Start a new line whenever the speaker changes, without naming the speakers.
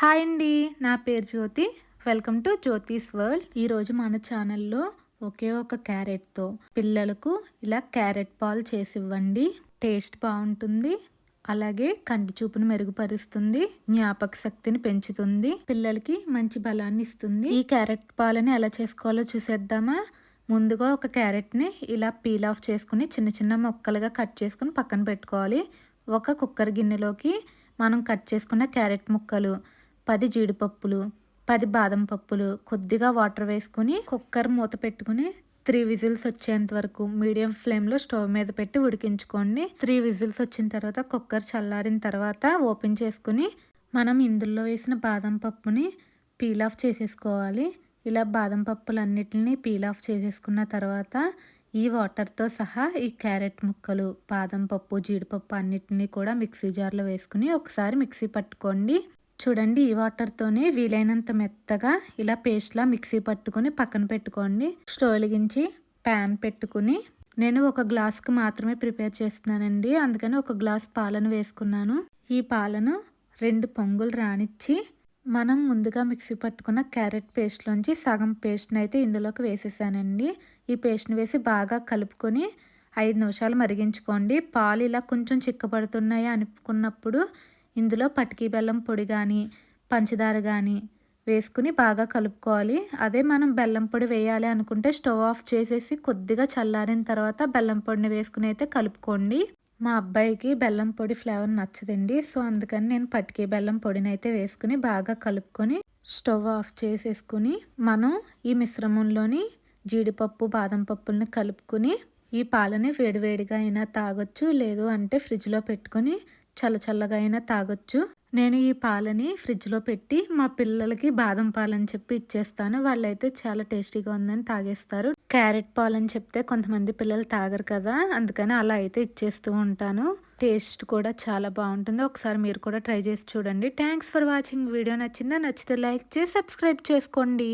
Hi అండి, నా పేరు Jyothi. Welcome to Jyothi's world. ఈరోజు మన ఛానల్లో ఒకే ఒక క్యారెట్తో పిల్లలకు ఇలా క్యారెట్ పాలు చేసి ఇవ్వండి. టేస్ట్ బాగుంటుంది, అలాగే కంటి చూపును మెరుగుపరుస్తుంది, జ్ఞాపక శక్తిని పెంచుతుంది, పిల్లలకి మంచి బలాన్ని ఇస్తుంది. ఈ క్యారెట్ పాలని ఎలా చేసుకోవాలో చూసేద్దామా. ముందుగా ఒక క్యారెట్ని ఇలా పీల్ ఆఫ్ చేసుకుని చిన్న చిన్న ముక్కలుగా కట్ చేసుకుని పక్కన పెట్టుకోవాలి. ఒక కుక్కర్ గిన్నెలోకి మనం కట్ చేసుకున్న క్యారెట్ ముక్కలు, 10 జీడిపప్పులు, 10 బాదం పప్పులు, కొద్దిగా వాటర్ వేసుకుని కుక్కర్ మూత పెట్టుకుని 3 విజిల్స్ వచ్చేంత వరకు మీడియం ఫ్లేమ్లో స్టవ్ మీద పెట్టి ఉడికించుకోండి. 3 విజిల్స్ వచ్చిన తర్వాత కుక్కర్ చల్లారిన తర్వాత ఓపెన్ చేసుకుని మనం ఇందులో వేసిన బాదం పప్పుని పీల్ ఆఫ్ చేసేసుకోవాలి. ఇలా బాదం పప్పులన్నిటిని పీల్ ఆఫ్ చేసేసుకున్న తర్వాత ఈ వాటర్తో సహా ఈ క్యారెట్ ముక్కలు, బాదం పప్పు, జీడిపప్పు అన్నిటినీ కూడా మిక్సీ జార్లో వేసుకుని ఒకసారి మిక్సీ పట్టుకోండి. చూడండి, ఈ వాటర్తోనే వీలైనంత మెత్తగా ఇలా పేస్ట్లా మిక్సీ పట్టుకొని పక్కన పెట్టుకోండి. స్టవ్ వెలిగించి ప్యాన్ పెట్టుకుని నేను ఒక గ్లాస్కి మాత్రమే ప్రిపేర్ చేస్తున్నానండి, అందుకని ఒక గ్లాస్ పాలను వేసుకున్నాను. ఈ పాలను 2 పొంగులు రానిచ్చి మనం ముందుగా మిక్సీ పట్టుకున్న క్యారెట్ పేస్ట్లోంచి సగం పేస్ట్ని అయితే ఇందులోకి వేసేసానండి. ఈ పేస్ట్ని వేసి బాగా కలుపుకొని 5 నిమిషాలు మరిగించుకోండి. పాలు ఇలా కొంచెం చిక్కబడుతున్నాయి అనుకున్నప్పుడు ఇందులో పటికీ బెల్లం పొడి కానీ పంచదార కానీ వేసుకుని బాగా కలుపుకోవాలి. అదే మనం బెల్లం పొడి వేయాలి అనుకుంటే స్టవ్ ఆఫ్ చేసేసి కొద్దిగా చల్లారిన తర్వాత బెల్లం పొడిని వేసుకుని అయితే కలుపుకోండి. మా అబ్బాయికి బెల్లం పొడి ఫ్లేవర్ నచ్చదండి, సో అందుకని నేను పటికీ బెల్లం పొడిని అయితే వేసుకుని బాగా కలుపుకొని స్టవ్ ఆఫ్ చేసేసుకుని మనం ఈ మిశ్రమంలోని జీడిపప్పు, బాదం పప్పుల్ని కలుపుకుని ఈ పాలని వేడివేడిగా అయినా తాగొచ్చు, లేదు అంటే ఫ్రిడ్జ్లో పెట్టుకొని చల్లగా అయినా తాగొచ్చు. నేను ఈ పాలని ఫ్రిడ్జ్లో పెట్టి మా పిల్లలకి బాదం పాలని చెప్పి ఇచ్చేస్తాను. వాళ్ళైతే చాలా టేస్టీగా ఉందని తాగేస్తారు. క్యారెట్ పాలని చెప్తే కొంతమంది పిల్లలు తాగరు కదా, అందుకని అలా అయితే ఇచ్చేస్తూ ఉంటాను. టేస్ట్ కూడా చాలా బాగుంటుంది. ఒకసారి మీరు కూడా ట్రై చేసి చూడండి. Thanks for watching. వీడియో నచ్చిందా? నచ్చితే లైక్ చేసి సబ్స్క్రైబ్ చేసుకోండి.